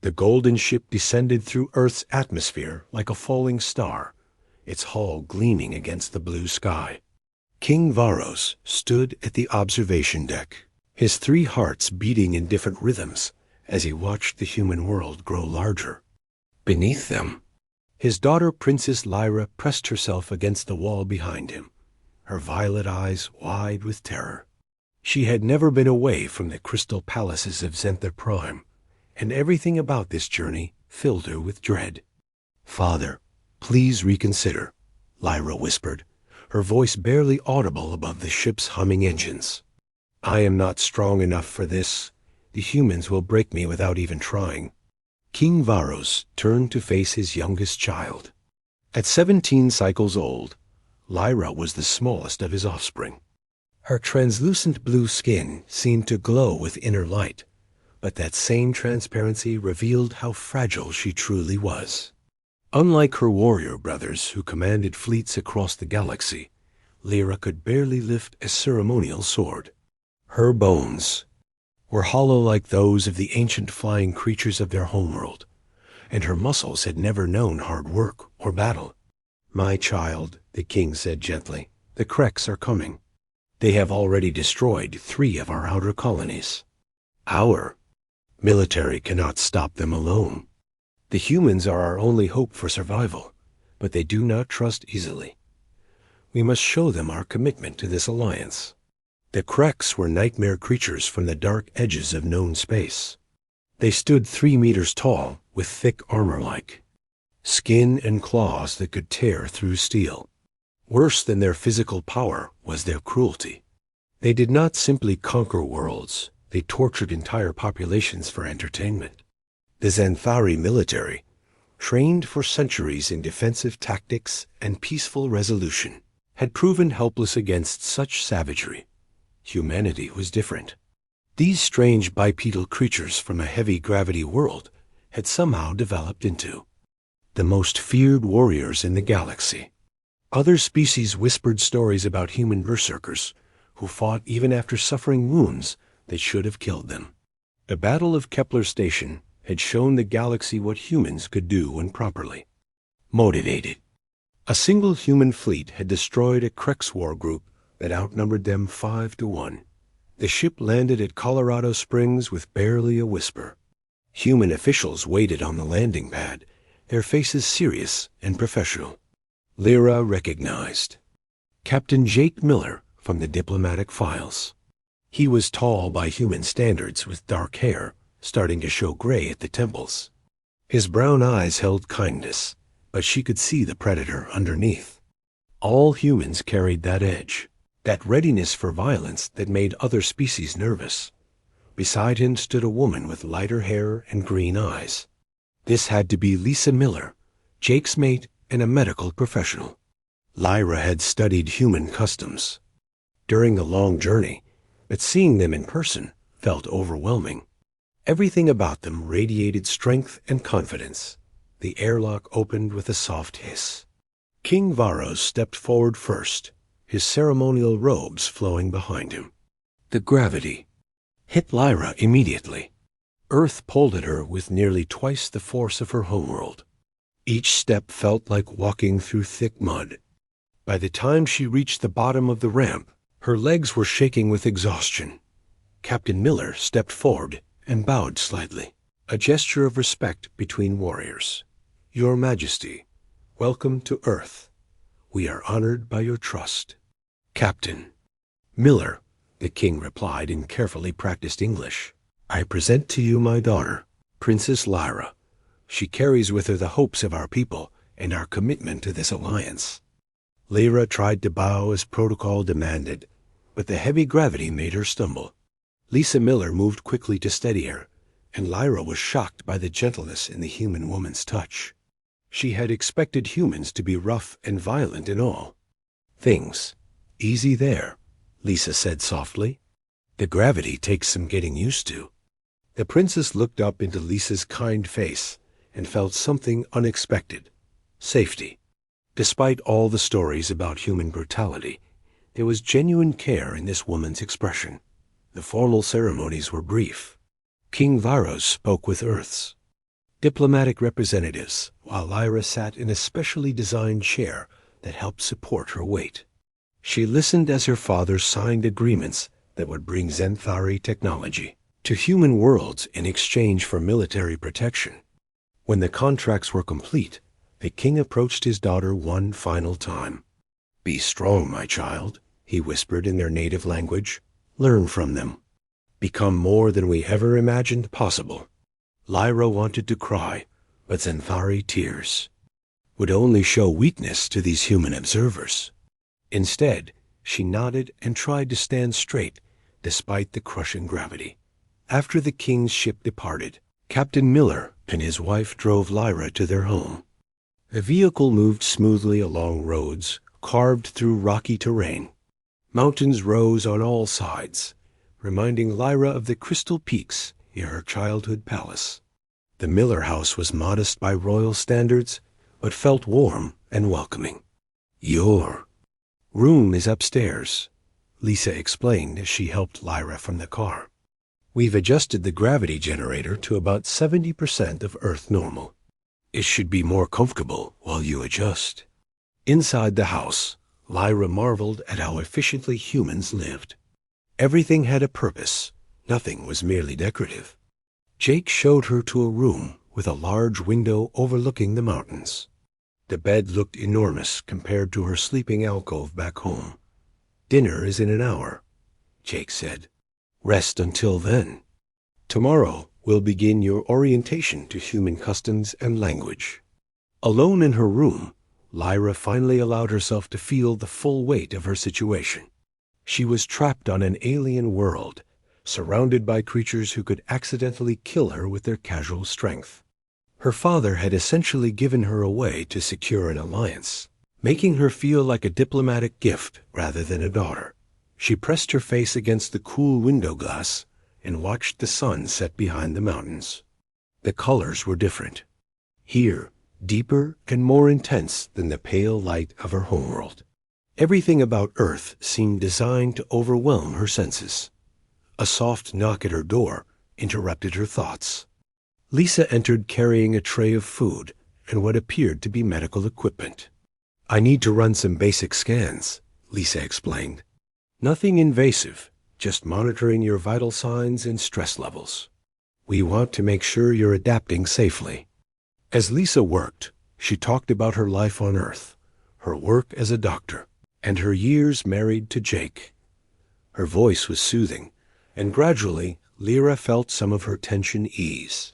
The golden ship descended through Earth's atmosphere like a falling star, its hull gleaming against the blue sky. King Varos stood at the observation deck, his 3 hearts beating in different rhythms as he watched the human world grow larger. Beneath them, his daughter Princess Lyra pressed herself against the wall behind him, her violet eyes wide with terror. She had never been away from the crystal palaces of Zenther Prime, and everything about this journey filled her with dread. "Father, please reconsider," Lyra whispered, her voice barely audible above the ship's humming engines. "I am not strong enough for this. The humans will break me without even trying." King Varos turned to face his youngest child. At 17 cycles old, Lyra was the smallest of his offspring. Her translucent blue skin seemed to glow with inner light, but that same transparency revealed how fragile she truly was. Unlike her warrior brothers who commanded fleets across the galaxy, Lyra could barely lift a ceremonial sword. Her bones were hollow like those of the ancient flying creatures of their homeworld, and her muscles had never known hard work or battle. "My child," the king said gently, "the Kreks are coming. They have already destroyed 3 of our outer colonies. Our military cannot stop them alone. The humans are our only hope for survival, but they do not trust easily. We must show them our commitment to this alliance." The Kreks were nightmare creatures from the dark edges of known space. They stood 3 meters tall, with thick armor-like skin and claws that could tear through steel. Worse than their physical power was their cruelty. They did not simply conquer worlds, they tortured entire populations for entertainment. The Xanthari military, trained for centuries in defensive tactics and peaceful resolution, had proven helpless against such savagery. Humanity was different. These strange bipedal creatures from a heavy gravity world had somehow developed into the most feared warriors in the galaxy. Other species whispered stories about human berserkers who fought even after suffering wounds that should have killed them. The Battle of Kepler Station had shown the galaxy what humans could do when properly motivated. A single human fleet had destroyed a Krex war group that outnumbered them 5-1. The ship landed at Colorado Springs with barely a whisper. Human officials waited on the landing pad, their faces serious and professional. Lyra recognized Captain Jake Miller from the diplomatic files. He was tall by human standards with dark hair, starting to show gray at the temples. His brown eyes held kindness, but she could see the predator underneath. All humans carried that edge, that readiness for violence that made other species nervous. Beside him stood a woman with lighter hair and green eyes. This had to be Lisa Miller, Jake's mate and a medical professional. Lyra had studied human customs during the long journey, but seeing them in person felt overwhelming. Everything about them radiated strength and confidence. The airlock opened with a soft hiss. King Varos stepped forward first, his ceremonial robes flowing behind him. The gravity hit Lyra immediately. Earth pulled at her with nearly twice the force of her homeworld. Each step felt like walking through thick mud. By the time she reached the bottom of the ramp, her legs were shaking with exhaustion. Captain Miller stepped forward and bowed slightly, a gesture of respect between warriors. "Your Majesty, welcome to Earth. We are honored by your trust." "Captain Miller," the king replied in carefully practiced English, "I present to you my daughter, Princess Lyra. She carries with her the hopes of our people and our commitment to this alliance." Lyra tried to bow as protocol demanded, but the heavy gravity made her stumble. Lisa Miller moved quickly to steady her, and Lyra was shocked by the gentleness in the human woman's touch. She had expected humans to be rough and violent in all things. "Easy there," Lisa said softly. "The gravity takes some getting used to." The princess looked up into Lisa's kind face and felt something unexpected: safety. Despite all the stories about human brutality, there was genuine care in this woman's expression. The formal ceremonies were brief. King Varos spoke with Earths. diplomatic representatives, while Lyra sat in a specially designed chair that helped support her weight. She listened as her father signed agreements that would bring Zenthari technology to human worlds in exchange for military protection. When the contracts were complete, the king approached his daughter one final time. "Be strong, my child," he whispered in their native language. "Learn from them. Become more than we ever imagined possible." Lyra wanted to cry, but Zenthari tears would only show weakness to these human observers. Instead, she nodded and tried to stand straight despite the crushing gravity. After the king's ship departed, Captain Miller and his wife drove Lyra to their home. The vehicle moved smoothly along roads carved through rocky terrain. Mountains rose on all sides, reminding Lyra of the crystal peaks in her childhood palace. The Miller house was modest by royal standards, but felt warm and welcoming. "Your room is upstairs," Lisa explained as she helped Lyra from the car. "We've adjusted the gravity generator to about 70% of Earth normal. It should be more comfortable while you adjust." Inside the house, Lyra marveled at how efficiently humans lived. Everything had a purpose. Nothing was merely decorative. Jake showed her to a room with a large window overlooking the mountains. The bed looked enormous compared to her sleeping alcove back home. "Dinner is in an hour," Jake said. "Rest until then. Tomorrow we'll begin your orientation to human customs and language." Alone in her room, Lyra finally allowed herself to feel the full weight of her situation. She was trapped on an alien world, surrounded by creatures who could accidentally kill her with their casual strength. Her father had essentially given her away to secure an alliance, making her feel like a diplomatic gift rather than a daughter. She pressed her face against the cool window glass and watched the sun set behind the mountains. The colors were different. Here, deeper and more intense than the pale light of her homeworld. Everything about Earth seemed designed to overwhelm her senses. A soft knock at her door interrupted her thoughts. Lisa entered carrying a tray of food and what appeared to be medical equipment. "I need to run some basic scans," Lisa explained. "Nothing invasive, just monitoring your vital signs and stress levels. We want to make sure you're adapting safely." As Lisa worked, she talked about her life on Earth, her work as a doctor, and her years married to Jake. Her voice was soothing, and gradually Lyra felt some of her tension ease.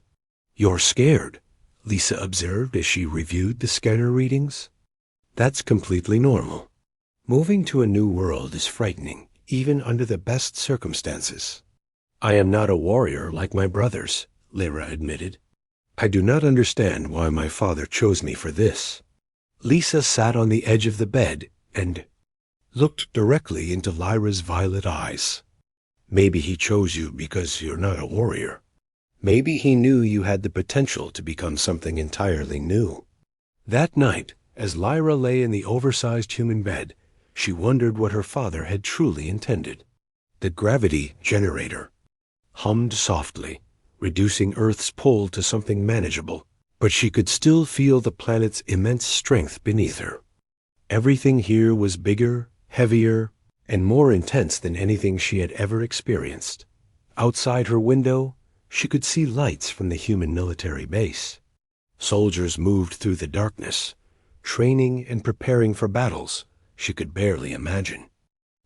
"You're scared," Lisa observed as she reviewed the scanner readings. "That's completely normal. Moving to a new world is frightening, even under the best circumstances." "I am not a warrior like my brothers," Lyra admitted. "I do not understand why my father chose me for this." Lisa sat on the edge of the bed and looked directly into Lyra's violet eyes. "Maybe he chose you because you're not a warrior. Maybe he knew you had the potential to become something entirely new." That night, as Lyra lay in the oversized human bed, she wondered what her father had truly intended. The gravity generator hummed softly, reducing Earth's pull to something manageable, but she could still feel the planet's immense strength beneath her. Everything here was bigger, heavier, and more intense than anything she had ever experienced. Outside her window, she could see lights from the human military base. Soldiers moved through the darkness, training and preparing for battles she could barely imagine.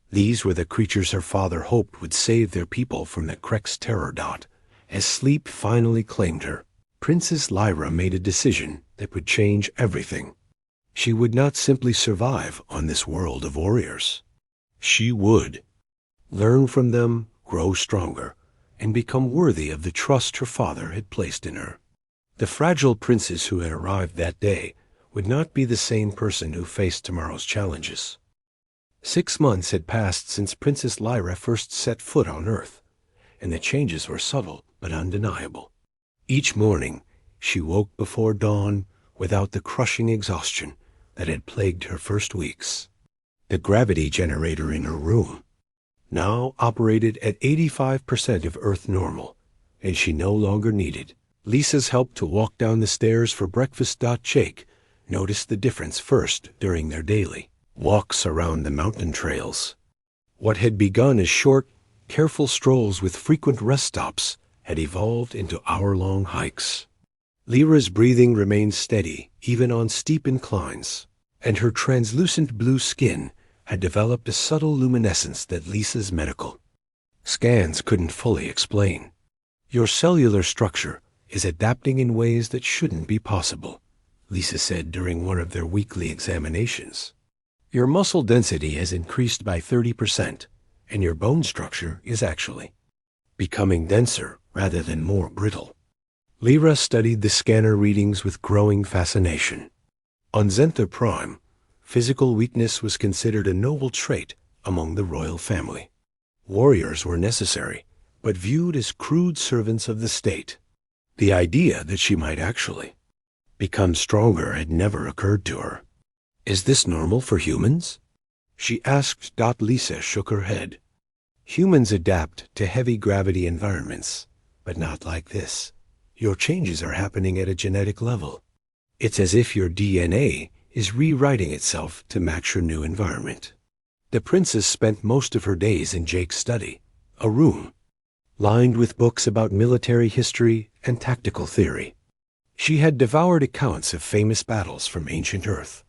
These were the creatures her father hoped would save their people from the Krek's terror dot. As sleep finally claimed her, Princess Lyra made a decision that would change everything. She would not simply survive on this world of warriors. She would learn from them, grow stronger, and become worthy of the trust her father had placed in her. The fragile princess who had arrived that day would not be the same person who faced tomorrow's challenges. 6 months had passed since Princess Lyra first set foot on Earth, and the changes were subtle but undeniable. Each morning, she woke before dawn without the crushing exhaustion that had plagued her first weeks. The gravity generator in her room now operated at 85% of Earth normal, and she no longer needed Lisa's help to walk down the stairs for breakfast. Jake noticed the difference first during their daily walks around the mountain trails. What had begun as short, careful strolls with frequent rest stops had evolved into hour-long hikes. Lyra's breathing remained steady even on steep inclines, and her translucent blue skin had developed a subtle luminescence that Lisa's medical scans couldn't fully explain. Your cellular structure is adapting in ways that shouldn't be possible, Lisa said during one of their weekly examinations. Your muscle density has increased by 30%, and your bone structure is actually becoming denser rather than more brittle. Lyra studied the scanner readings with growing fascination. On Zentha Prime, physical weakness was considered a noble trait among the royal family. Warriors were necessary, but viewed as crude servants of the state. The idea that she might actually become stronger had never occurred to her. Is this normal for humans? She asked. Lisa shook her head. Humans adapt to heavy gravity environments, but not like this. Your changes are happening at a genetic level. It's as if your DNA is rewriting itself to match your new environment. The princess spent most of her days in Jake's study, a room lined with books about military history and tactical theory. She had devoured accounts of famous battles from ancient Earth,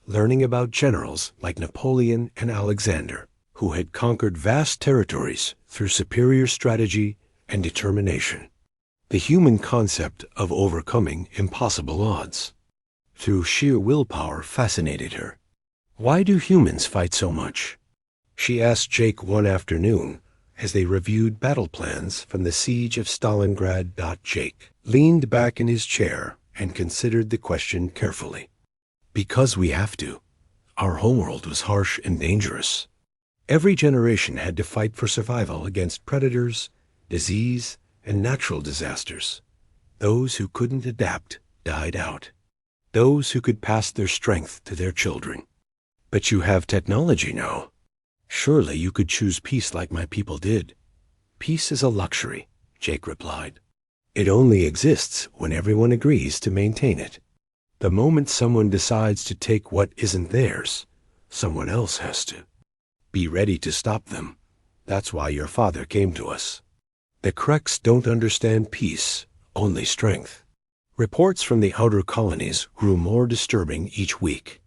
learning about generals like Napoleon and Alexander, who had conquered vast territories through superior strategy and determination. The human concept of overcoming impossible odds through sheer willpower fascinated her. Why do humans fight so much? She asked Jake one afternoon as they reviewed battle plans from the siege of Stalingrad. Jake leaned back in his chair and considered the question carefully. Because we have to. Our homeworld was harsh and dangerous. Every generation had to fight for survival against predators, disease, and natural disasters. Those who couldn't adapt died out. Those who could pass their strength to their children. But you have technology now. Surely you could choose peace like my people did. Peace is a luxury, Jake replied. It only exists when everyone agrees to maintain it. The moment someone decides to take what isn't theirs, someone else has to be ready to stop them. That's why your father came to us. The Kreks don't understand peace, only strength. Reports from the outer colonies grew more disturbing each week.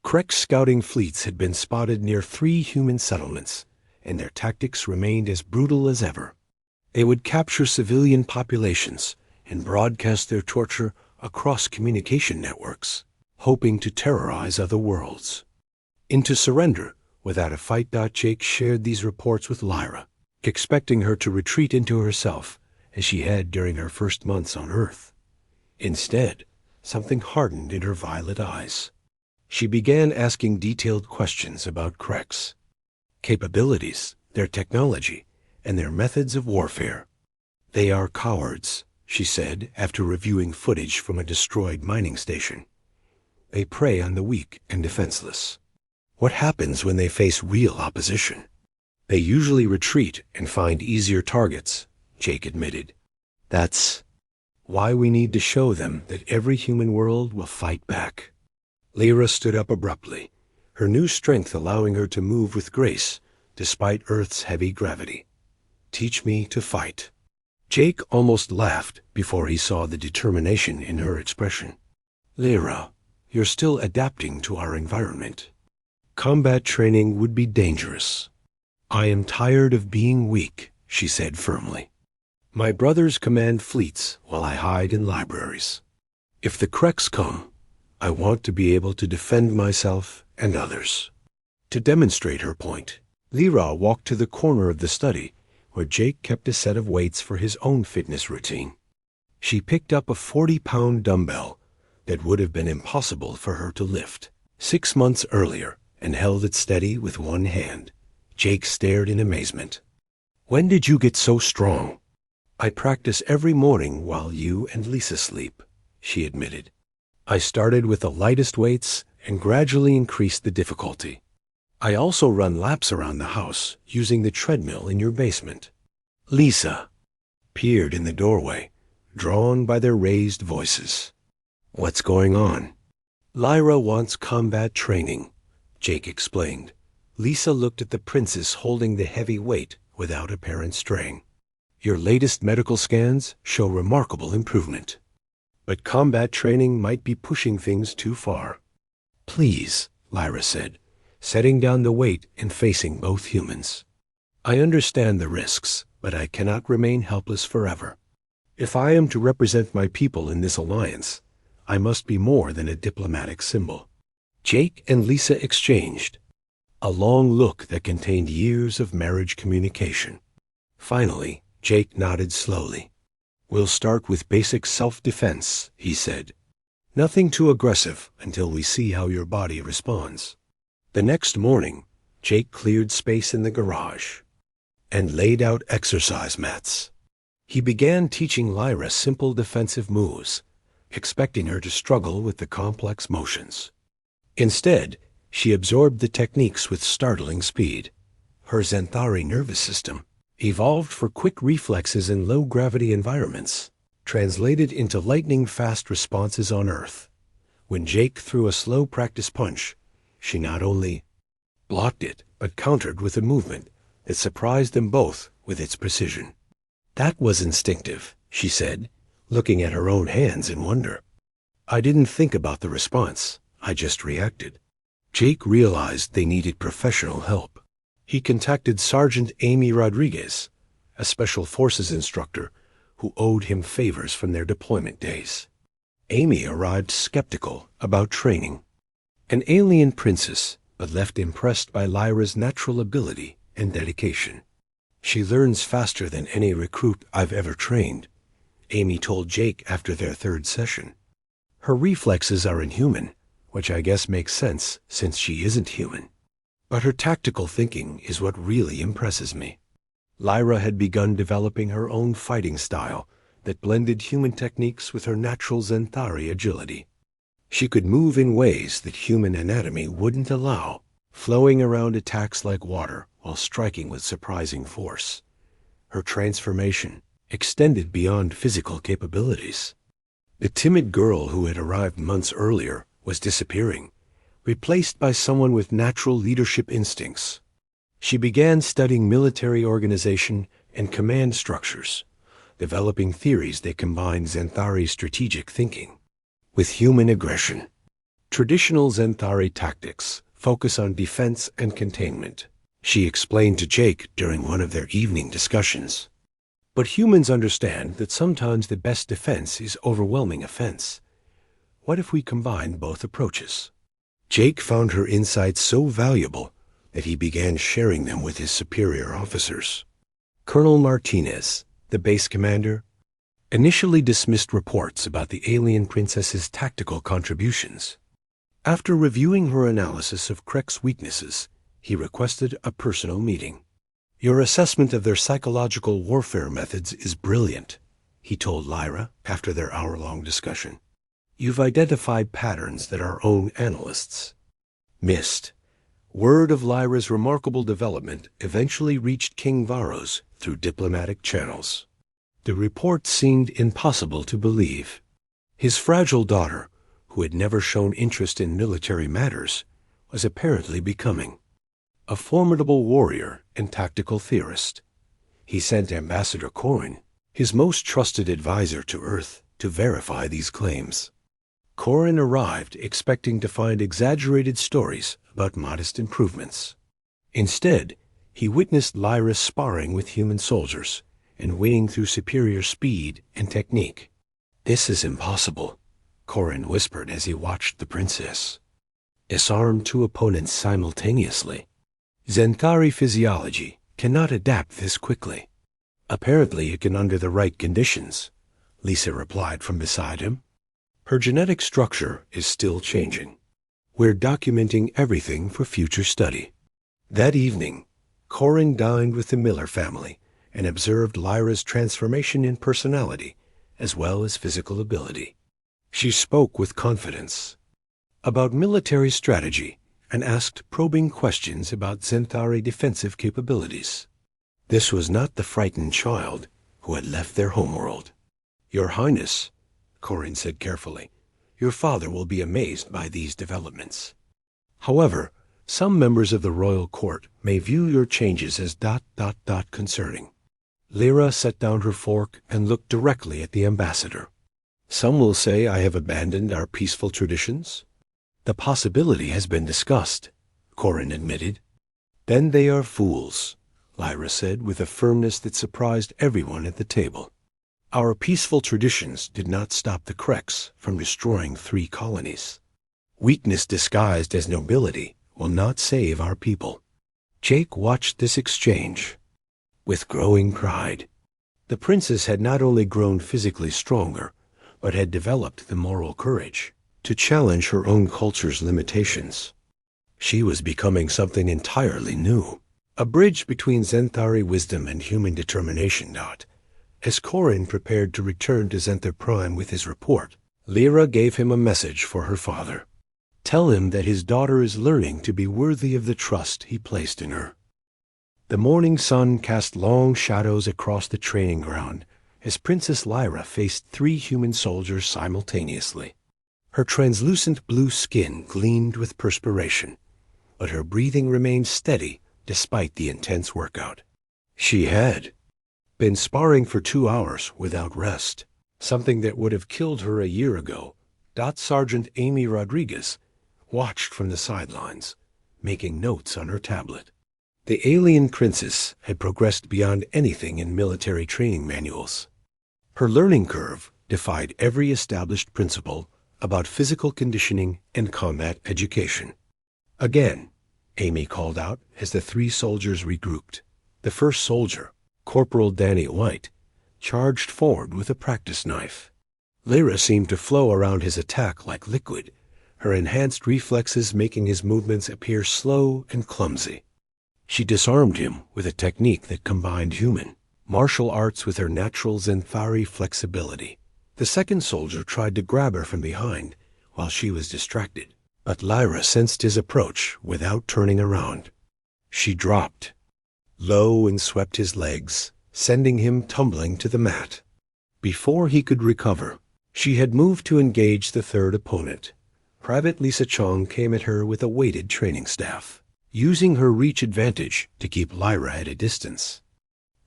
Krek scouting fleets had been spotted near 3 human settlements, and their tactics remained as brutal as ever. They would capture civilian populations and broadcast their torture across communication networks, hoping to terrorize other worlds into surrender without a fight. Jake shared these reports with Lyra, expecting her to retreat into herself as she had during her first months on Earth. Instead, something hardened in her violet eyes. She began asking detailed questions about Kreks' capabilities, their technology, and their methods of warfare. They are cowards, she said after reviewing footage from a destroyed mining station. They prey on the weak and defenseless. What happens when they face real opposition? They usually retreat and find easier targets, Jake admitted. That's why we need to show them that every human world will fight back. Lyra stood up abruptly, her new strength allowing her to move with grace despite Earth's heavy gravity. Teach me to fight. Jake almost laughed before he saw the determination in her expression. Lyra, you're still adapting to our environment. Combat training would be dangerous. I am tired of being weak, she said firmly. My brothers command fleets while I hide in libraries. If the Kreks come, I want to be able to defend myself and others. To demonstrate her point, Lyra walked to the corner of the study where Jake kept a set of weights for his own fitness routine. She picked up a 40-pound dumbbell that would have been impossible for her to lift 6 months earlier and held it steady with one hand. Jake stared in amazement. When did you get so strong? I practice every morning while you and Lisa sleep, she admitted. I started with the lightest weights and gradually increased the difficulty. I also run laps around the house using the treadmill in your basement. Lisa peered in the doorway, drawn by their raised voices. "What's going on?" "Lyra wants combat training," Jake explained. Lisa looked at the princess holding the heavy weight without apparent strain. "Your latest medical scans show remarkable improvement. But combat training might be pushing things too far." "Please," Lyra said, setting down the weight and facing both humans. "I understand the risks, but I cannot remain helpless forever. If I am to represent my people in this alliance, I must be more than a diplomatic symbol." Jake and Lisa exchanged a long look that contained years of marriage communication. Finally, Jake nodded slowly. "We'll start with basic self-defense," he said. "Nothing too aggressive until we see how your body responds." The next morning, Jake cleared space in the garage and laid out exercise mats. He began teaching Lyra simple defensive moves, expecting her to struggle with the complex motions. Instead, she absorbed the techniques with startling speed. Her Xanthari nervous system, evolved for quick reflexes in low-gravity environments, translated into lightning-fast responses on Earth. When Jake threw a slow practice punch, she not only blocked it, but countered with a movement that surprised them both with its precision. "That was instinctive," she said, looking at her own hands in wonder. "I didn't think about the response. I just reacted." Jake realized they needed professional help. He contacted Sergeant Amy Rodriguez, a Special Forces instructor who owed him favors from their deployment days. Amy arrived skeptical about training. An alien princess, but left impressed by Lyra's natural ability and dedication. "She learns faster than any recruit I've ever trained," Amy told Jake after their third session. "Her reflexes are inhuman, which I guess makes sense since she isn't human. But her tactical thinking is what really impresses me." Lyra had begun developing her own fighting style that blended human techniques with her natural Xanthari agility. She could move in ways that human anatomy wouldn't allow, flowing around attacks like water while striking with surprising force. Her transformation extended beyond physical capabilities. The timid girl who had arrived months earlier was disappearing, replaced by someone with natural leadership instincts. She began studying military organization and command structures, developing theories that combined Xanthari strategic thinking with human aggression. Traditional Xanthari tactics focus on defense and containment, she explained to Jake during one of their evening discussions. But humans understand that sometimes the best defense is overwhelming offense. What if we combine both approaches? Jake found her insights so valuable that he began sharing them with his superior officers. Colonel Martinez, the base commander, initially dismissed reports about the alien princess's tactical contributions. After reviewing her analysis of Krek's weaknesses, he requested a personal meeting. "Your assessment of their psychological warfare methods is brilliant," he told Lyra after their hour-long discussion. "You've identified patterns that our own analysts missed." Word of Lyra's remarkable development eventually reached King Varos through diplomatic channels. The report seemed impossible to believe. His fragile daughter, who had never shown interest in military matters, was apparently becoming a formidable warrior and tactical theorist. He sent Ambassador Corin, his most trusted advisor to Earth, to verify these claims. Corin arrived expecting to find exaggerated stories about modest improvements. Instead, he witnessed Lyra sparring with human soldiers and winning through superior speed and technique. "This is impossible," Corin whispered as he watched the princess disarm two opponents simultaneously. "Xanthari physiology cannot adapt this quickly." "Apparently it can under the right conditions," Lisa replied from beside him. "Her genetic structure is still changing. We're documenting everything for future study." That evening, Corin dined with the Miller family and observed Lyra's transformation in personality as well as physical ability. She spoke with confidence about military strategy and asked probing questions about Xanthari defensive capabilities. This was not the frightened child who had left their homeworld. Your Highness, Corin said carefully, your father will be amazed by these developments. However, some members of the royal court may view your changes as ... concerning. Lyra set down her fork and looked directly at the ambassador. Some will say I have abandoned our peaceful traditions. The possibility has been discussed, Corin admitted. Then they are fools, Lyra said with a firmness that surprised everyone at the table. Our peaceful traditions did not stop the Kreks from destroying 3 colonies. Weakness disguised as nobility will not save our people. Jake watched this exchange with growing pride. The princess had not only grown physically stronger, but had developed the moral courage to challenge her own culture's limitations. She was becoming something entirely new, a bridge between Zenthari wisdom and human determination. As Corin prepared to return to Zenther Prime with his report, Lyra gave him a message for her father. Tell him that his daughter is learning to be worthy of the trust he placed in her. The morning sun cast long shadows across the training ground as Princess Lyra faced 3 human soldiers simultaneously. Her translucent blue skin gleamed with perspiration, but her breathing remained steady despite the intense workout. She had been sparring for 2 hours without rest, something that would have killed her a year ago. Sergeant Amy Rodriguez watched from the sidelines, making notes on her tablet. The alien princess had progressed beyond anything in military training manuals. Her learning curve defied every established principle about physical conditioning and combat education. Again, Amy called out as the 3 soldiers regrouped. The first soldier, Corporal Danny White, charged forward with a practice knife. Lyra seemed to flow around his attack like liquid, her enhanced reflexes making his movements appear slow and clumsy. She disarmed him with a technique that combined human martial arts with her natural Zenthari flexibility. The second soldier tried to grab her from behind while she was distracted, but Lyra sensed his approach without turning around. She dropped low and swept his legs, sending him tumbling to the mat. Before he could recover, she had moved to engage the third opponent. Private Lisa Chong came at her with a weighted training staff, using her reach advantage to keep Lyra at a distance.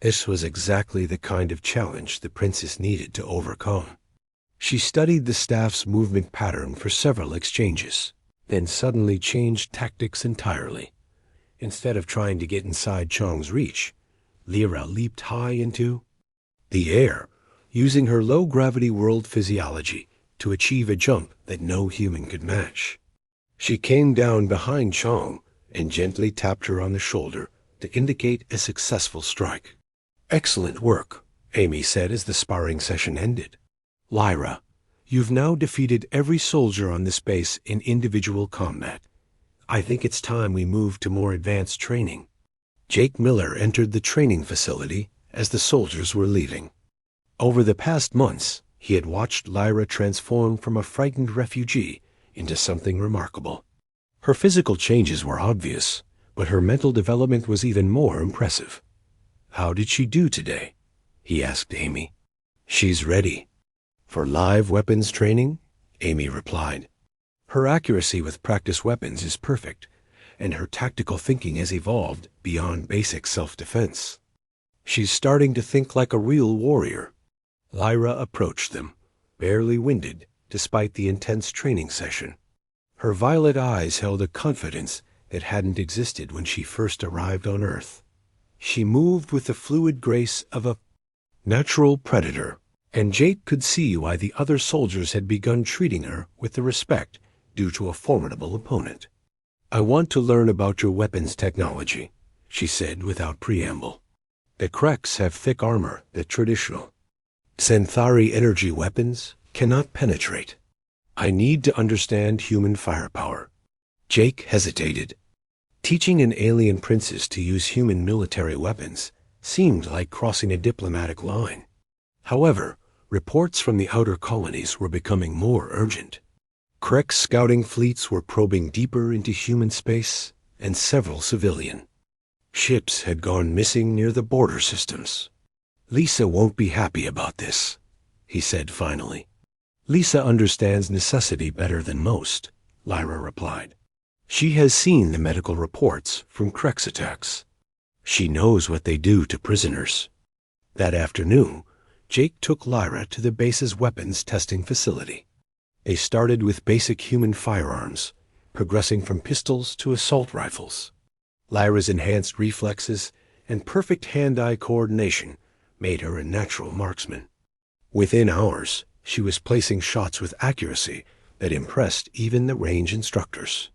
This was exactly the kind of challenge the princess needed to overcome. She studied the staff's movement pattern for several exchanges, then suddenly changed tactics entirely. Instead of trying to get inside Chong's reach, Lyra leaped high into the air, using her low-gravity world physiology to achieve a jump that no human could match. She came down behind Chong and gently tapped her on the shoulder to indicate a successful strike. Excellent work, Amy said as the sparring session ended. Lyra, you've now defeated every soldier on this base in individual combat. I think it's time we move to more advanced training. Jake Miller entered the training facility as the soldiers were leaving. Over the past months, he had watched Lyra transform from a frightened refugee into something remarkable. Her physical changes were obvious, but her mental development was even more impressive. How did she do today? He asked Amy. She's ready. For live weapons training? Amy replied. Her accuracy with practice weapons is perfect, and her tactical thinking has evolved beyond basic self-defense. She's starting to think like a real warrior. Lyra approached them, barely winded despite the intense training session. Her violet eyes held a confidence that hadn't existed when she first arrived on Earth. She moved with the fluid grace of a natural predator, and Jake could see why the other soldiers had begun treating her with the respect due to a formidable opponent. I want to learn about your weapons technology, she said without preamble. The Kreks have thick armor that traditional Zenthari energy weapons cannot penetrate. I need to understand human firepower. Jake hesitated. Teaching an alien princess to use human military weapons seemed like crossing a diplomatic line. However, reports from the outer colonies were becoming more urgent. Krek scouting fleets were probing deeper into human space, and several civilian ships had gone missing near the border systems. Lisa won't be happy about this, he said finally. Lisa understands necessity better than most, Lyra replied. She has seen the medical reports from Krex attacks. She knows what they do to prisoners. That afternoon, Jake took Lyra to the base's weapons testing facility. They started with basic human firearms, progressing from pistols to assault rifles. Lyra's enhanced reflexes and perfect hand-eye coordination made her a natural marksman. Within hours, she was placing shots with accuracy that impressed even the range instructors.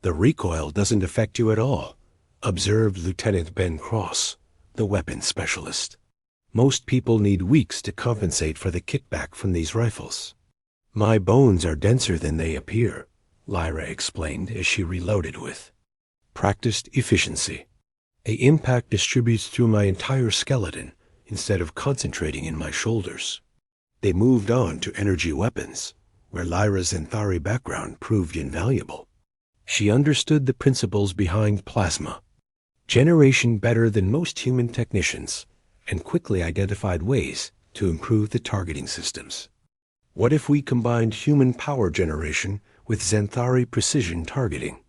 "The recoil doesn't affect you at all," observed Lieutenant Ben Cross, the weapons specialist. "Most people need weeks to compensate for the kickback from these rifles." "My bones are denser than they appear," Lyra explained as she reloaded with practiced efficiency. "A impact distributes through my entire skeleton instead of concentrating in my shoulders." They moved on to energy weapons, where Lyra's Xanthari background proved invaluable. She understood the principles behind plasma, generation better than most human technicians, and quickly identified ways to improve the targeting systems. "What if we combined human power generation with Xanthari precision targeting?"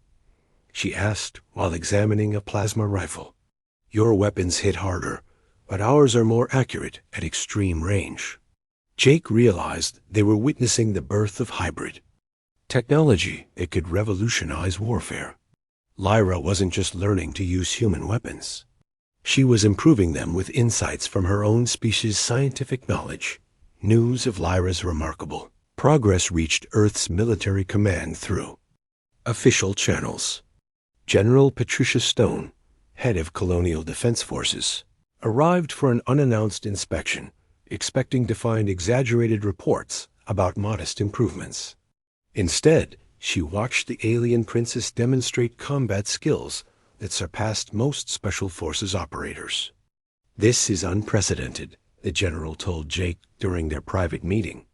she asked while examining a plasma rifle. "Your weapons hit harder, but ours are more accurate at extreme range." Jake realized they were witnessing the birth of hybrid technology that could revolutionize warfare. Lyra wasn't just learning to use human weapons. She was improving them with insights from her own species' scientific knowledge. News of Lyra's remarkable progress reached Earth's military command through official channels. General Patricia Stone, head of Colonial Defense Forces, arrived for an unannounced inspection, expecting to find exaggerated reports about modest improvements. Instead, she watched the alien princess demonstrate combat skills that surpassed most Special Forces operators. "This is unprecedented," the general told Jake during their private meeting.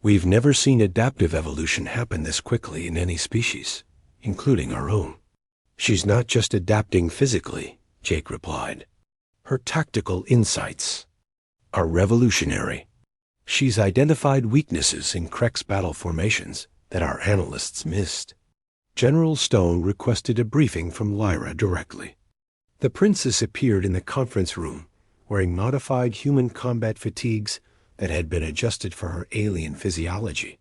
"We've never seen adaptive evolution happen this quickly in any species, including our own." "She's not just adapting physically," Jake replied. "Her tactical insights are revolutionary. She's identified weaknesses in Krex battle formations that our analysts missed." General Stone requested a briefing from Lyra directly. The princess appeared in the conference room, wearing modified human combat fatigues that had been adjusted for her alien physiology.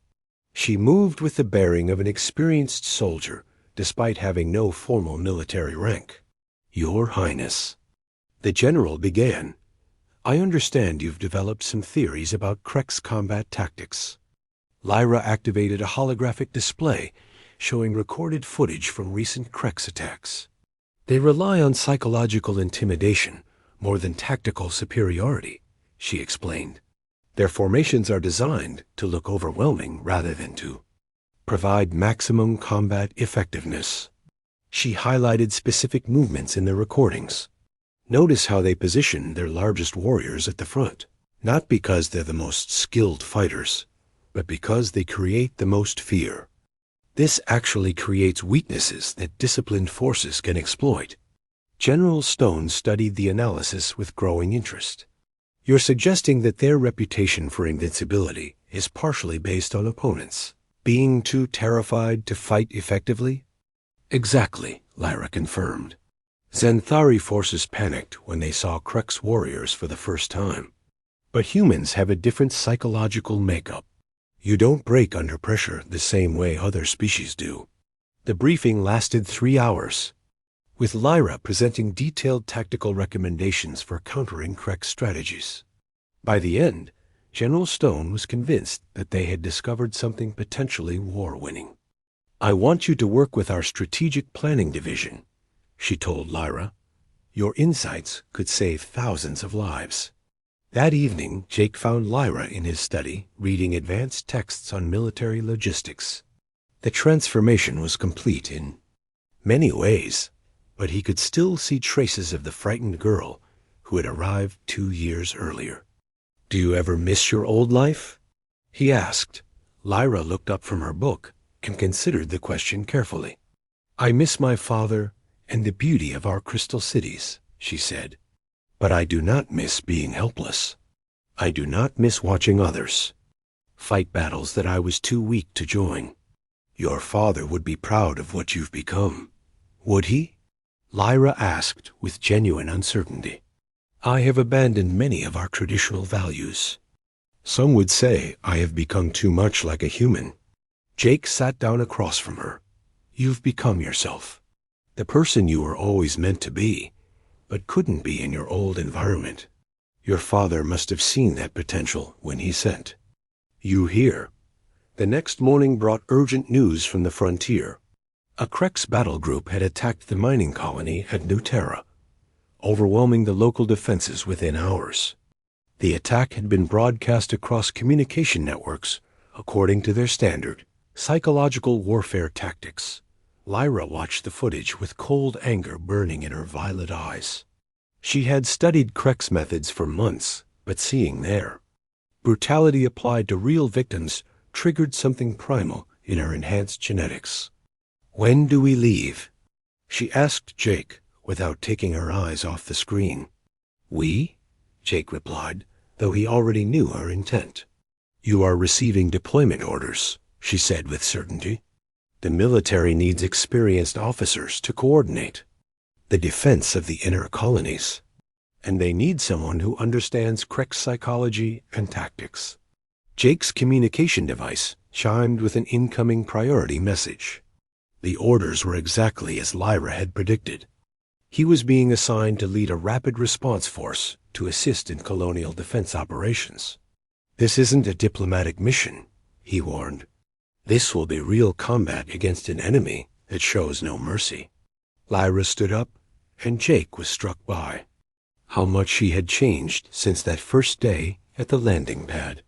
She moved with the bearing of an experienced soldier, despite having no formal military rank. "Your Highness," the general began, "I understand you've developed some theories about Krex combat tactics." Lyra activated a holographic display showing recorded footage from recent Krex attacks. "They rely on psychological intimidation more than tactical superiority," she explained. "Their formations are designed to look overwhelming rather than to provide maximum combat effectiveness." She highlighted specific movements in the recordings. "Notice how they position their largest warriors at the front, not because they're the most skilled fighters, but because they create the most fear. This actually creates weaknesses that disciplined forces can exploit." General Stone studied the analysis with growing interest. "You're suggesting that their reputation for invincibility is partially based on opponents being too terrified to fight effectively?" "Exactly," Lyra confirmed. "Xanthari forces panicked when they saw Krex warriors for the first time. But humans have a different psychological makeup. You don't break under pressure the same way other species do." The briefing lasted 3 hours, with Lyra presenting detailed tactical recommendations for countering Krex strategies. By the end, General Stone was convinced that they had discovered something potentially war-winning. "I want you to work with our strategic planning division," she told Lyra. "Your insights could save thousands of lives." That evening, Jake found Lyra in his study, reading advanced texts on military logistics. The transformation was complete in many ways, but he could still see traces of the frightened girl who had arrived 2 years earlier. "Do you ever miss your old life?" he asked. Lyra looked up from her book and considered the question carefully. "I miss my father and the beauty of our crystal cities," she said. "But I do not miss being helpless. I do not miss watching others fight battles that I was too weak to join. Your father would be proud of what you've become. Would he? Lyra asked with genuine uncertainty. I have abandoned many of our traditional values. Some would say I have become too much like a human. Jake sat down across from her. You've become yourself. The person you were always meant to be, but couldn't be in your old environment. Your father must have seen that potential when he sent you here. The next morning brought urgent news from the frontier. A Krex battle group had attacked the mining colony at New Terra, overwhelming the local defenses within hours. The attack had been broadcast across communication networks according to their standard psychological warfare tactics. Lyra watched the footage with cold anger burning in her violet eyes. She had studied Krex methods for months, but seeing their brutality applied to real victims triggered something primal in her enhanced genetics. When do we leave? She asked Jake without taking her eyes off the screen. We? Jake replied, though he already knew her intent. You are receiving deployment orders, she said with certainty. The military needs experienced officers to coordinate the defense of the inner colonies, and they need someone who understands Krex psychology and tactics. Jake's communication device chimed with an incoming priority message. The orders were exactly as Lyra had predicted. He was being assigned to lead a rapid response force to assist in colonial defense operations. This isn't a diplomatic mission, he warned. This will be real combat against an enemy that shows no mercy. Lyra stood up, and Jake was struck by how much she had changed since that first day at the landing pad.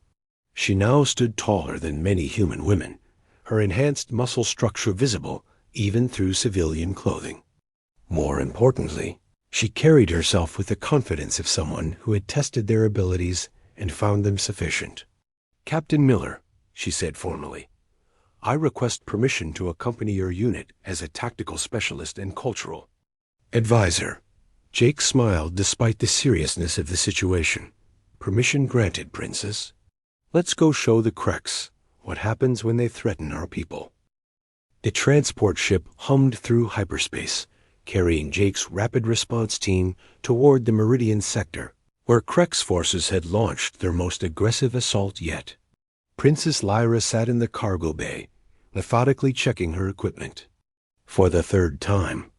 She now stood taller than many human women, her enhanced muscle structure visible even through civilian clothing. More importantly, she carried herself with the confidence of someone who had tested their abilities and found them sufficient. Captain Miller, she said formally, I request permission to accompany your unit as a tactical specialist and cultural advisor. Jake smiled despite the seriousness of the situation. Permission granted, Princess. Let's go show the Krex what happens when they threaten our people. The transport ship hummed through hyperspace, carrying Jake's rapid response team toward the Meridian sector, where Krex forces had launched their most aggressive assault yet. Princess Lyra sat in the cargo bay, methodically checking her equipment. For the third time,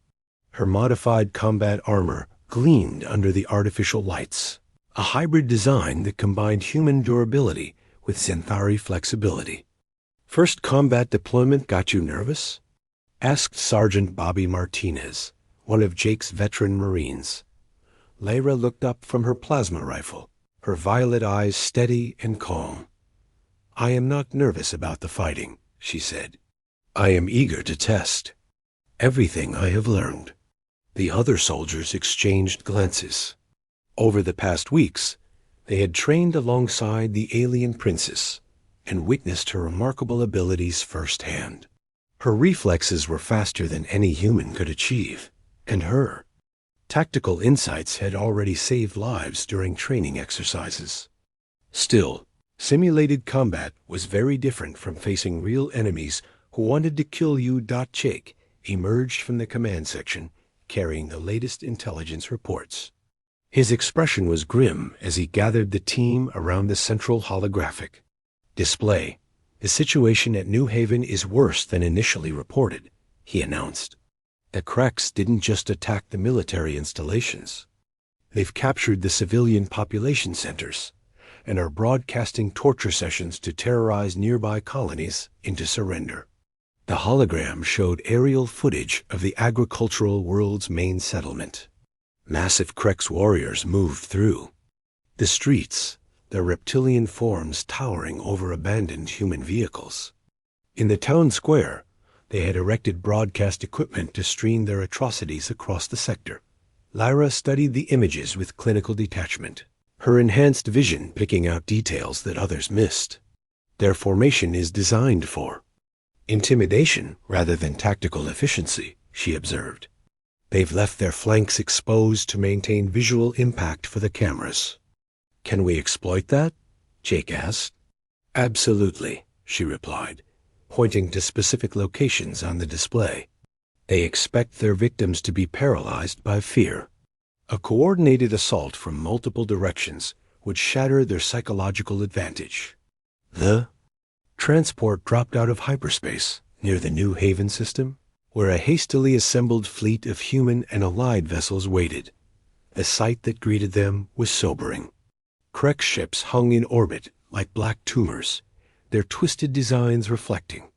her modified combat armor gleamed under the artificial lights, a hybrid design that combined human durability with Xanthari flexibility. First combat deployment got you nervous? Asked Sergeant Bobby Martinez, one of Jake's veteran Marines. Lyra looked up from her plasma rifle, her violet eyes steady and calm. I am not nervous about the fighting, she said. I am eager to test everything I have learned. The other soldiers exchanged glances. Over the past weeks, they had trained alongside the alien princess and witnessed her remarkable abilities firsthand. Her reflexes were faster than any human could achieve, and her tactical insights had already saved lives during training exercises. Still, simulated combat was very different from facing real enemies who wanted to kill you. Jake emerged from the command section, carrying the latest intelligence reports. His expression was grim as he gathered the team around the central holographic display. The situation at New Haven is worse than initially reported, he announced. The Krex didn't just attack the military installations. They've captured the civilian population centers and are broadcasting torture sessions to terrorize nearby colonies into surrender. The hologram showed aerial footage of the agricultural world's main settlement. Massive Krex warriors moved through the streets, their reptilian forms towering over abandoned human vehicles. In the town square, they had erected broadcast equipment to stream their atrocities across the sector. Lyra studied the images with clinical detachment, her enhanced vision picking out details that others missed. Their formation is designed for intimidation rather than tactical efficiency, she observed. They've left their flanks exposed to maintain visual impact for the cameras. Can we exploit that? Jake asked. Absolutely, she replied, pointing to specific locations on the display. They expect their victims to be paralyzed by fear. A coordinated assault from multiple directions would shatter their psychological advantage. The transport dropped out of hyperspace near the New Haven system, where a hastily assembled fleet of human and allied vessels waited. The sight that greeted them was sobering. Krek ships hung in orbit like black tumors, their twisted designs reflecting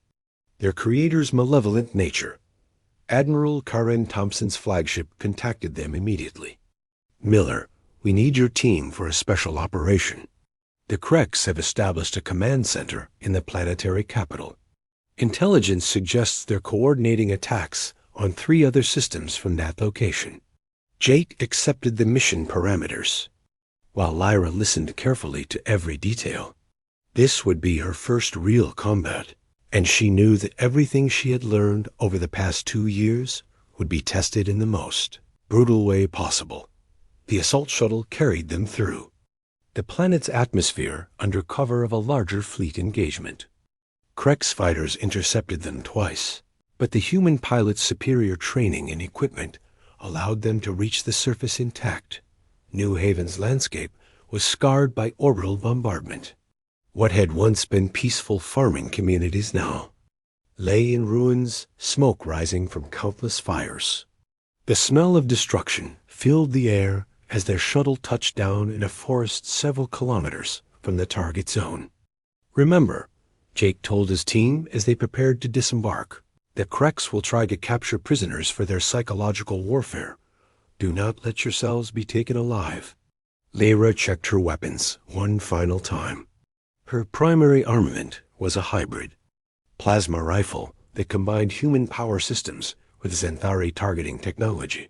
their creator's malevolent nature. Admiral Karen Thompson's flagship contacted them immediately. Miller, we need your team for a special operation. The Kreks have established a command center in the planetary capital. Intelligence suggests they're coordinating attacks on 3 other systems from that location. Jake accepted the mission parameters, while Lyra listened carefully to every detail. This would be her first real combat, and she knew that everything she had learned over the past 2 years would be tested in the most brutal way possible. The assault shuttle carried them through the planet's atmosphere under cover of a larger fleet engagement. Krek's fighters intercepted them twice, but the human pilot's superior training and equipment allowed them to reach the surface intact. New Haven's landscape was scarred by orbital bombardment. What had once been peaceful farming communities now lay in ruins, smoke rising from countless fires. The smell of destruction filled the air as their shuttle touched down in a forest several kilometers from the target zone. Remember, Jake told his team as they prepared to disembark, the Kreks will try to capture prisoners for their psychological warfare. Do not let yourselves be taken alive. Lyra checked her weapons one final time. Her primary armament was a hybrid plasma rifle that combined human power systems with Xanthari targeting technology.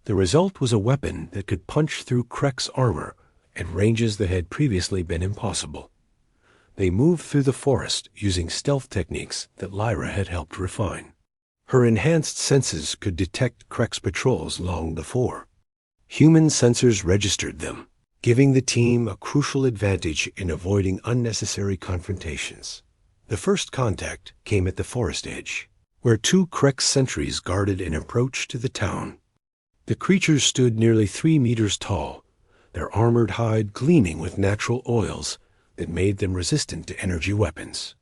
The result was a weapon that could punch through Krek's armor at ranges that had previously been impossible. They moved through the forest using stealth techniques that Lyra had helped refine. Her enhanced senses could detect Krek's patrols long before. Human sensors registered them, giving the team a crucial advantage in avoiding unnecessary confrontations. The first contact came at the forest edge, where 2 Krek sentries guarded an approach to the town. The creatures stood nearly 3 meters tall, their armored hide gleaming with natural oils that made them resistant to energy weapons.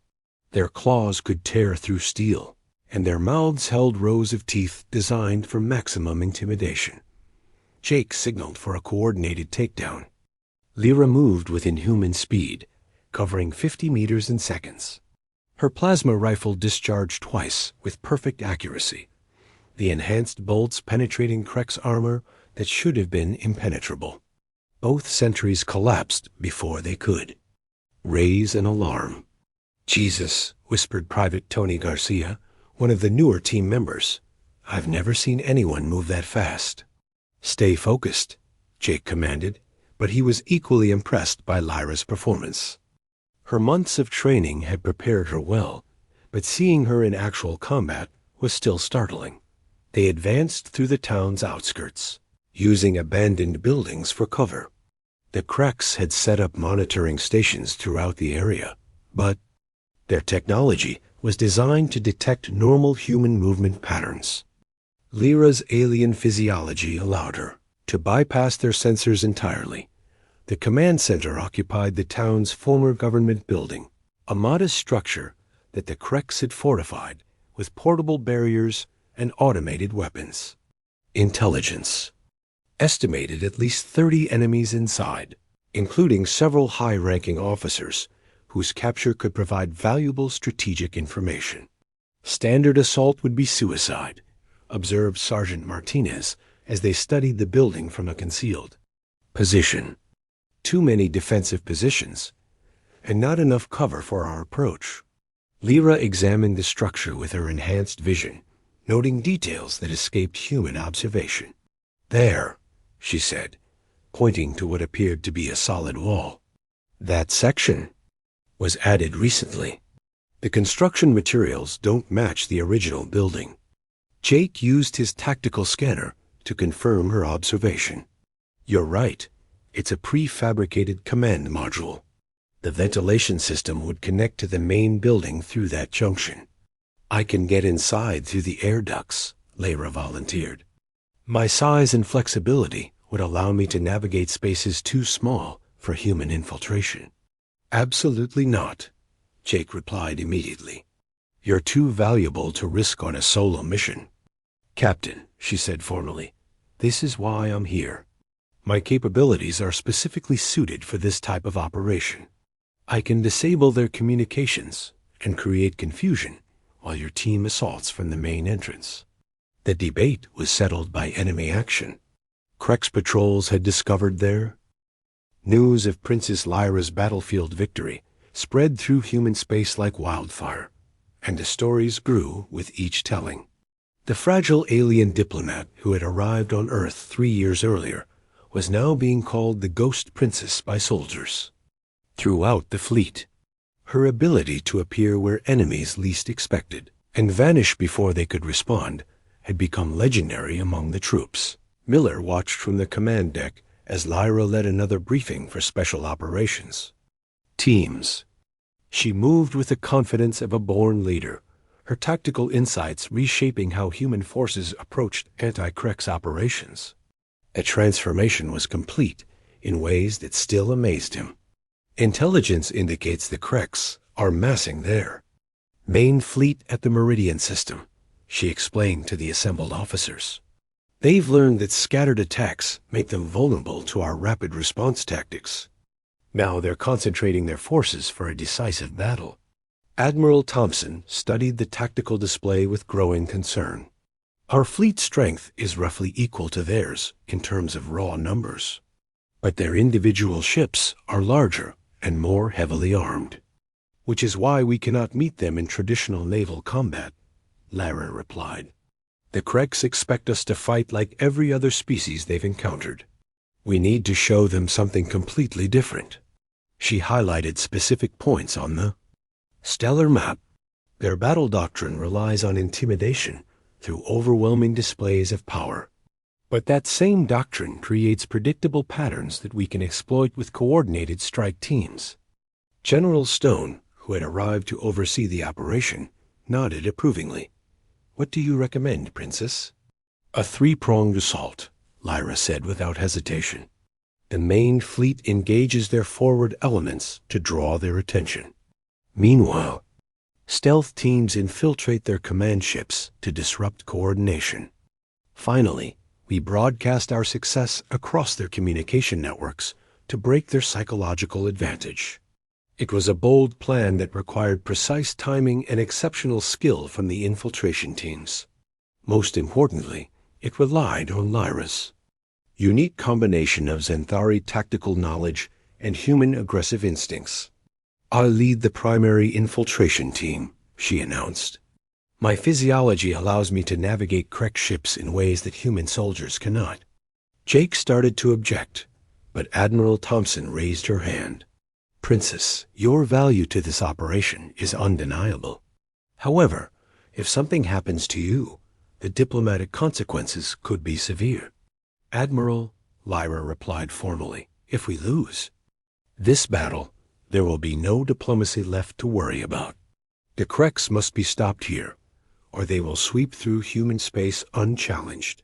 Their claws could tear through steel, and their mouths held rows of teeth designed for maximum intimidation. Jake signaled for a coordinated takedown. Lyra moved with inhuman speed, covering 50 meters in seconds. Her plasma rifle discharged twice with perfect accuracy, the enhanced bolts penetrating Krek's armor that should have been impenetrable. Both sentries collapsed before they could raise an alarm. Jesus, whispered Private Tony Garcia, one of the newer team members. I've never seen anyone move that fast. Stay focused, Jake commanded, but he was equally impressed by Lyra's performance. Her months of training had prepared her well, but seeing her in actual combat was still startling. They advanced through the town's outskirts, using abandoned buildings for cover. The Kreks had set up monitoring stations throughout the area, but their technology was designed to detect normal human movement patterns. Lyra's alien physiology allowed her to bypass their sensors entirely. The command center occupied the town's former government building, a modest structure that the Kreks had fortified with portable barriers and automated weapons. Intelligence estimated at least 30 enemies inside, including several high-ranking officers whose capture could provide valuable strategic information. Standard assault would be suicide, observed Sergeant Martinez as they studied the building from a concealed position. Too many defensive positions, and not enough cover for our approach. Lyra examined the structure with her enhanced vision, noting details that escaped human observation. There, she said, pointing to what appeared to be a solid wall. That section was added recently. The construction materials don't match the original building. Jake used his tactical scanner to confirm her observation. You're right. It's a prefabricated command module. The ventilation system would connect to the main building through that junction. I can get inside through the air ducts, Lyra volunteered. My size and flexibility would allow me to navigate spaces too small for human infiltration. Absolutely not, Jake replied immediately. You're too valuable to risk on a solo mission. Captain, she said formally, this is why I'm here. My capabilities are specifically suited for this type of operation. I can disable their communications and create confusion while your team assaults from the main entrance. The debate was settled by enemy action. Krex patrols had discovered there. News of Princess Lyra's battlefield victory spread through human space like wildfire, and the stories grew with each telling. The fragile alien diplomat who had arrived on Earth 3 years earlier was now being called the Ghost Princess by soldiers. Throughout the fleet, her ability to appear where enemies least expected and vanish before they could respond had become legendary among the troops. Miller watched from the command deck as Lyra led another briefing for special operations. Teams. She moved with the confidence of a born leader, her tactical insights reshaping how human forces approached anti-Krex operations. A transformation was complete in ways that still amazed him. Intelligence indicates the Krex are massing there. Main fleet at the Meridian system, she explained to the assembled officers. They've learned that scattered attacks make them vulnerable to our rapid response tactics. Now they're concentrating their forces for a decisive battle. Admiral Thompson studied the tactical display with growing concern. Our fleet strength is roughly equal to theirs in terms of raw numbers, but their individual ships are larger and more heavily armed, which is why we cannot meet them in traditional naval combat, Lyra replied. The Krex expect us to fight like every other species they've encountered. We need to show them something completely different. She highlighted specific points on the stellar map. Their battle doctrine relies on intimidation through overwhelming displays of power. But that same doctrine creates predictable patterns that we can exploit with coordinated strike teams. General Stone, who had arrived to oversee the operation, nodded approvingly. What do you recommend, Princess? A 3-pronged assault, Lyra said without hesitation. The main fleet engages their forward elements to draw their attention. Meanwhile, stealth teams infiltrate their command ships to disrupt coordination. Finally, we broadcast our success across their communication networks to break their psychological advantage. It was a bold plan that required precise timing and exceptional skill from the infiltration teams. Most importantly, it relied on Lyra's unique combination of Xanthari tactical knowledge and human aggressive instincts. I'll lead the primary infiltration team, she announced. My physiology allows me to navigate Krex ships in ways that human soldiers cannot. Jake started to object, but Admiral Thompson raised her hand. Princess, your value to this operation is undeniable. However, if something happens to you, the diplomatic consequences could be severe. Admiral, Lyra replied formally, if we lose this battle, there will be no diplomacy left to worry about. The Krex must be stopped here, or they will sweep through human space unchallenged.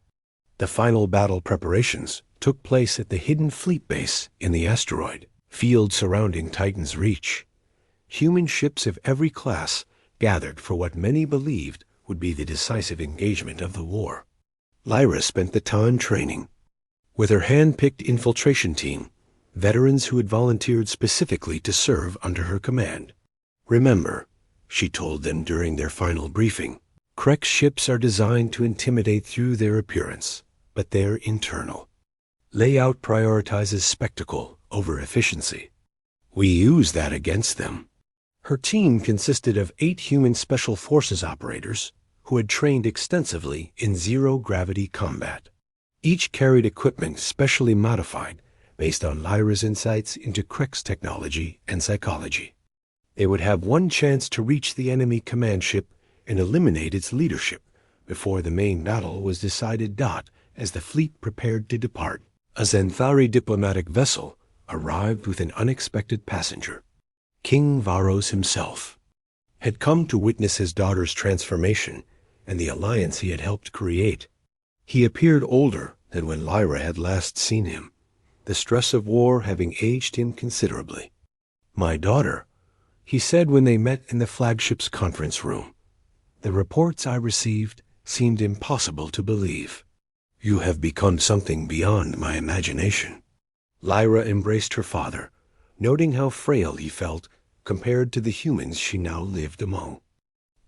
The final battle preparations took place at the hidden fleet base in the asteroid field surrounding Titan's Reach. Human ships of every class gathered for what many believed would be the decisive engagement of the war. Lyra spent the time training with her hand-picked infiltration team, veterans who had volunteered specifically to serve under her command. Remember, she told them during their final briefing, Krex ships are designed to intimidate through their appearance, but they're internal. Layout prioritizes spectacle over efficiency. We use that against them. Her team consisted of 8 human special forces operators who had trained extensively in zero-gravity combat. Each carried equipment specially modified based on Lyra's insights into Krex technology and psychology. They would have one chance to reach the enemy command ship and eliminate its leadership before the main battle was decided. As the fleet prepared to depart, A Xanthari diplomatic vessel arrived with an unexpected passenger. King Varos himself had come to witness his daughter's transformation and the alliance he had helped create. He appeared older than when Lyra had last seen him, the stress of war having aged him considerably. "My daughter," he said when they met in the flagship's conference room. "The reports I received seemed impossible to believe. You have become something beyond my imagination." Lyra embraced her father, noting how frail he felt compared to the humans she now lived among.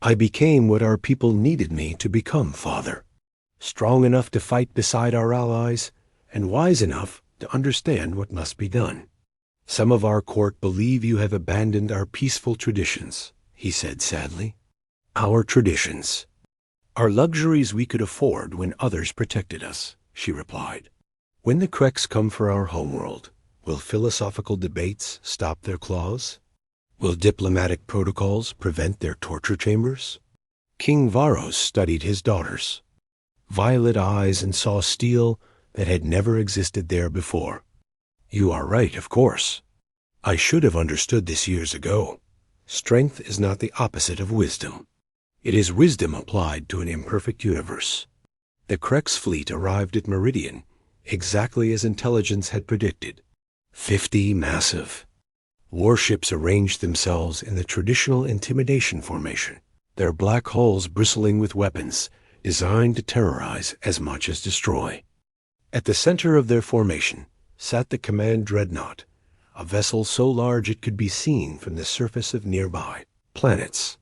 "I became what our people needed me to become, father. Strong enough to fight beside our allies, and wise enough to understand what must be done. Some of our court believe you have abandoned our peaceful traditions," he said sadly. "Our traditions are luxuries we could afford when others protected us," she replied. "When the Kreks come for our homeworld, will philosophical debates stop their claws? Will diplomatic protocols prevent their torture chambers?" King Varos studied his daughters. Violet eyes, and saw steel that had never existed there before. "You are right, of course. I should have understood this years ago. Strength is not the opposite of wisdom. It is wisdom applied to an imperfect universe." The Kreks fleet arrived at Meridian exactly as intelligence had predicted. 50 massive warships arranged themselves in the traditional intimidation formation, their black hulls bristling with weapons designed to terrorize as much as destroy. At the center of their formation sat the command dreadnought, a vessel so large it could be seen from the surface of nearby planets.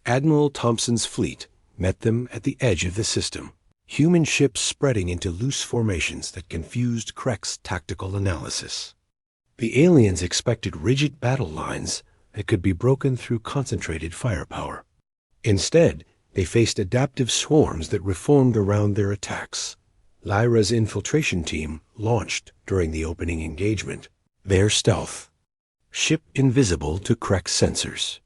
Admiral Thompson's fleet met them at the edge of the system, human ships spreading into loose formations that confused Krek's tactical analysis. The aliens expected rigid battle lines that could be broken through concentrated firepower. Instead, they faced adaptive swarms that reformed around their attacks. Lyra's infiltration team launched during the opening engagement, their stealth ship invisible to Krek's sensors.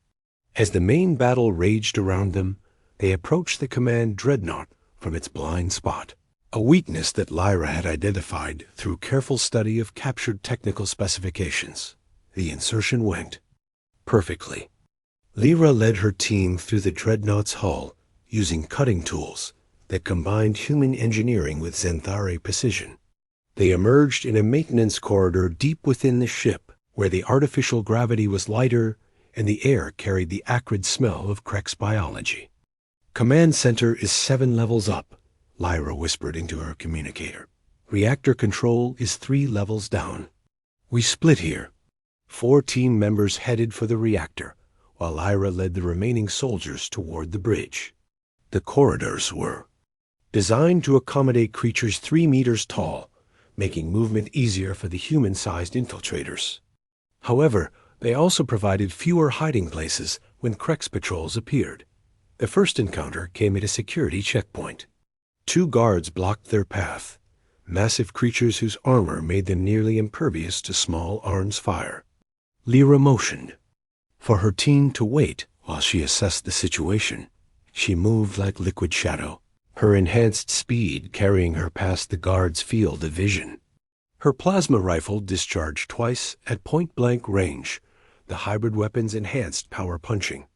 As the main battle raged around them, they approached the command dreadnought from its blind spot, a weakness that Lyra had identified through careful study of captured technical specifications. The insertion went perfectly. Lyra led her team through the dreadnought's hull using cutting tools that combined human engineering with Xanthari precision. They emerged in a maintenance corridor deep within the ship, where the artificial gravity was lighter and the air carried the acrid smell of Krek's biology. "Command center is 7 levels up," Lyra whispered into her communicator. "Reactor control is 3 levels down." We split here. 4 team members headed for the reactor, while Lyra led the remaining soldiers toward the bridge. The corridors were designed to accommodate creatures 3 meters tall, making movement easier for the human-sized infiltrators. However, they also provided fewer hiding places when Krek's patrols appeared. The first encounter came at a security checkpoint. 2 guards blocked their path, massive creatures whose armor made them nearly impervious to small arms fire. Lyra motioned for her team to wait while she assessed the situation. She moved like liquid shadow, her enhanced speed carrying her past the guard's field of vision. Her plasma rifle discharged twice at point-blank range, the hybrid weapon's enhanced power punching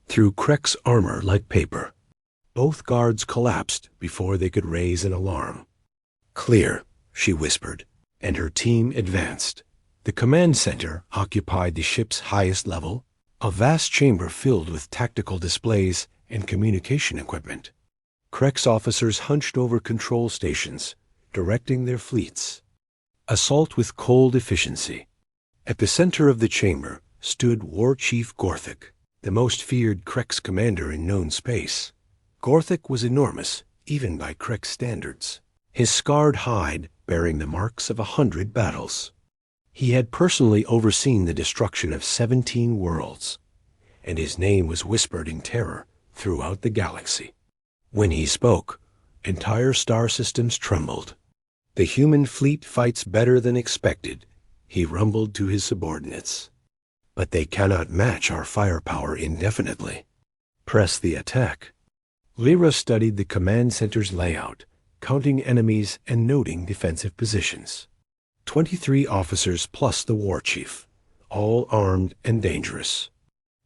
through Krek's armor like paper. Both guards collapsed before they could raise an alarm. "Clear," she whispered, and her team advanced. The command center occupied the ship's highest level, a vast chamber filled with tactical displays and communication equipment. Krek's officers hunched over control stations, directing their fleets. Assault with cold efficiency. At the center of the chamber stood War Chief Gorthik, the most feared Krek's commander in known space. Gorthik was enormous, even by Krek's standards, his scarred hide bearing the marks of 100 battles. He had personally overseen the destruction of 17 worlds, and his name was whispered in terror throughout the galaxy. When he spoke, entire star systems trembled. "The human fleet fights better than expected," he rumbled to his subordinates. "But they cannot match our firepower indefinitely. Press the attack." Lyra studied the command center's layout, counting enemies and noting defensive positions. 23 officers plus the war chief, all armed and dangerous.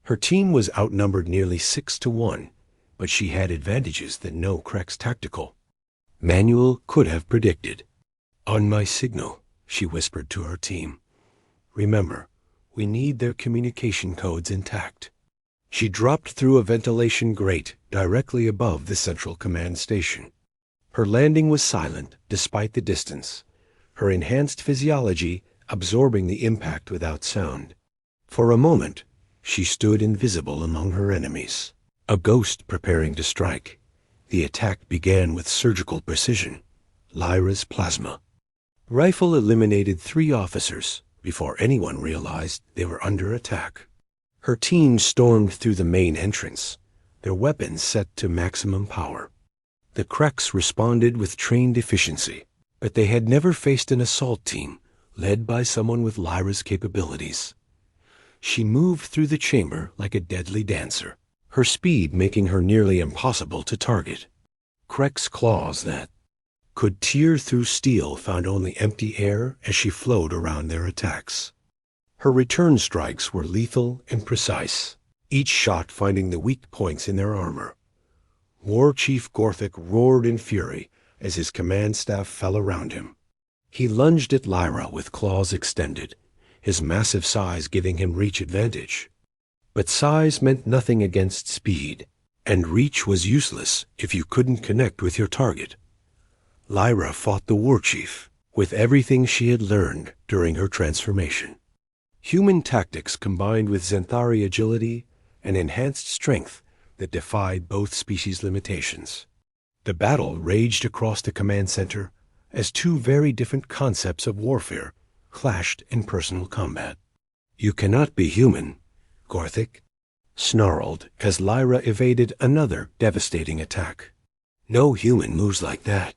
Her team was outnumbered nearly 6-1, but she had advantages that no Krex tactical manual could have predicted. "On my signal," she whispered to her team. "Remember, we need their communication codes intact." She dropped through a ventilation grate directly above the central command station. Her landing was silent despite the distance, her enhanced physiology absorbing the impact without sound. For a moment, she stood invisible among her enemies, a ghost preparing to strike. The attack began with surgical precision, Lyra's plasma. Rifle eliminated 3 officers before anyone realized they were under attack. Her team stormed through the main entrance, their weapons set to maximum power. The Krex responded with trained efficiency, but they had never faced an assault team led by someone with Lyra's capabilities. She moved through the chamber like a deadly dancer, her speed making her nearly impossible to target. Krex claws that could tear through steel found only empty air as she flowed around their attacks. Her return strikes were lethal and precise, each shot finding the weak points in their armor. War Chief Gorthic roared in fury as his command staff fell around him. He lunged at Lyra with claws extended, his massive size giving him reach advantage. But size meant nothing against speed, and reach was useless if you couldn't connect with your target. Lyra fought the war chief with everything she had learned during her transformation. Human tactics combined with Xanthari agility and enhanced strength that defied both species' limitations. The battle raged across the command center as 2 very different concepts of warfare clashed in personal combat. "You cannot be human," Gorthic snarled as Lyra evaded another devastating attack. "No human moves like that."